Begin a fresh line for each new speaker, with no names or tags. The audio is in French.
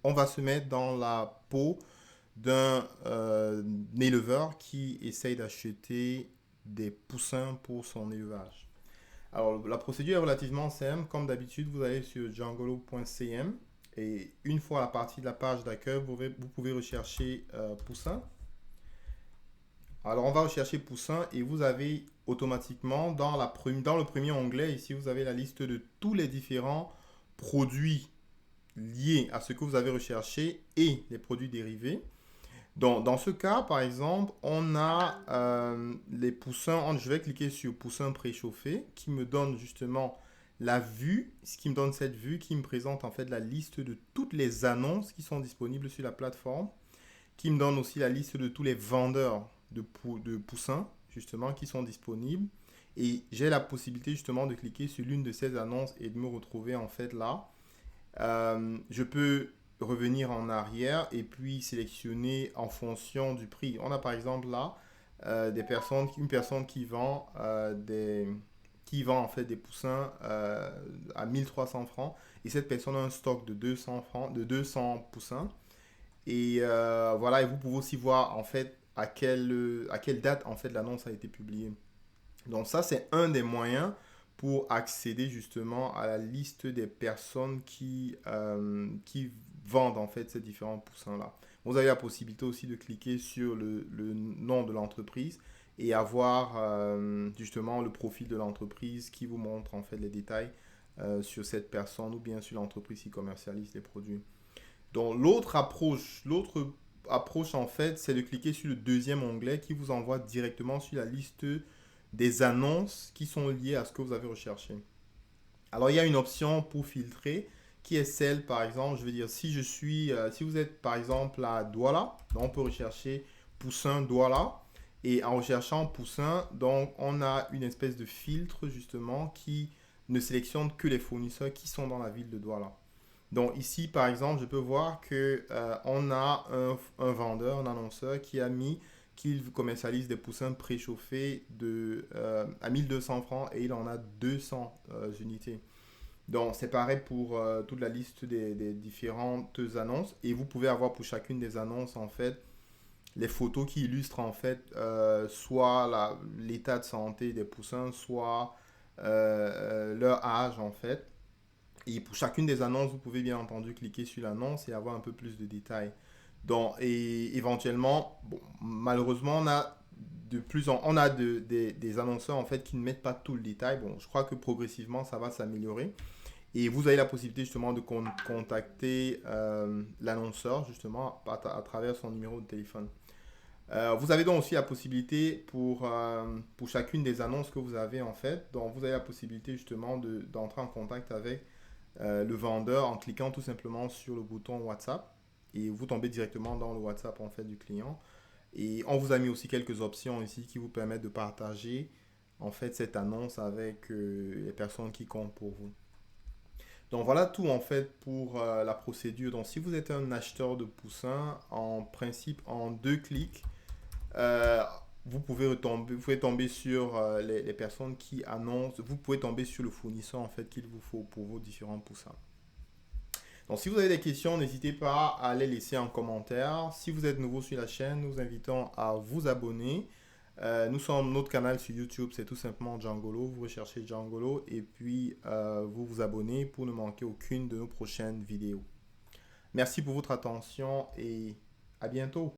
on va se mettre dans la peau d'un éleveur qui essaye d'acheter des poussins pour son élevage. Alors, la procédure est relativement simple. Comme d'habitude, vous allez sur jangolo.cm et une fois à la partie de la page d'accueil, vous pouvez rechercher poussin. Alors, on va rechercher poussin et vous avez automatiquement dans le premier onglet, ici, vous avez la liste de tous les différents produits liés à ce que vous avez recherché et les produits dérivés. Donc, dans ce cas, par exemple, on a les poussins. Je vais cliquer sur poussin préchauffé qui me donne justement la vue, ce qui me donne cette vue qui me présente en fait la liste de toutes les annonces qui sont disponibles sur la plateforme, qui me donne aussi la liste de tous les vendeurs de poussins justement qui sont disponibles. Et j'ai la possibilité justement de cliquer sur l'une de ces annonces et de me retrouver en fait là. Je peux revenir en arrière et puis sélectionner en fonction du prix. On a par exemple là une personne qui vend en fait des poussins à 1300 francs et cette personne a un stock de 200 francs, de 200 poussins. Et voilà, et vous pouvez aussi voir en fait à quelle date en fait l'annonce a été publiée. Donc ça, c'est un des moyens pour accéder justement à la liste des personnes qui vendent en fait ces différents poussins-là. Vous avez la possibilité aussi de cliquer sur le nom de l'entreprise et avoir justement le profil de l'entreprise qui vous montre en fait les détails sur cette personne ou bien sur l'entreprise qui commercialise les produits. Donc l'autre approche en fait, c'est de cliquer sur le deuxième onglet qui vous envoie directement sur la liste des annonces qui sont liées à ce que vous avez recherché. Alors il y a une option pour filtrer qui est celle par exemple, je veux dire si vous êtes par exemple à Douala, donc on peut rechercher poussin Douala et en recherchant poussin, donc on a une espèce de filtre justement qui ne sélectionne que les fournisseurs qui sont dans la ville de Douala. Donc ici, par exemple, je peux voir que on a un vendeur, un annonceur qui a mis qu'il commercialise des poussins préchauffés à 1200 francs et il en a 200 unités. Donc c'est pareil pour toute la liste des différentes annonces et vous pouvez avoir pour chacune des annonces en fait les photos qui illustrent en fait soit l'état de santé des poussins, soit leur âge en fait. Et pour chacune des annonces, vous pouvez bien entendu cliquer sur l'annonce et avoir un peu plus de détails. Donc, et éventuellement, bon, malheureusement, on a des annonceurs en fait qui ne mettent pas tout le détail. Bon, je crois que progressivement, ça va s'améliorer. Et vous avez la possibilité justement de contacter l'annonceur justement à travers son numéro de téléphone. Vous avez donc aussi la possibilité pour chacune des annonces que vous avez en fait, donc vous avez la possibilité justement d'entrer en contact avec le vendeur en cliquant tout simplement sur le bouton WhatsApp et vous tombez directement dans le WhatsApp en fait du client. Et on vous a mis aussi quelques options ici qui vous permettent de partager en fait cette annonce avec les personnes qui comptent pour vous. Donc voilà tout en fait pour la procédure. Donc si vous êtes un acheteur de poussins, en principe en 2 clics, euh, vous pouvez tomber sur les personnes qui annoncent, vous pouvez tomber sur le fournisseur en fait qu'il vous faut pour vos différents poussins. Donc, si vous avez des questions, n'hésitez pas à les laisser en commentaire. Si vous êtes nouveau sur la chaîne, nous invitons à vous abonner. Notre canal sur YouTube, c'est tout simplement Djangolo. Vous recherchez Djangolo et puis vous vous abonnez pour ne manquer aucune de nos prochaines vidéos. Merci pour votre attention et à bientôt.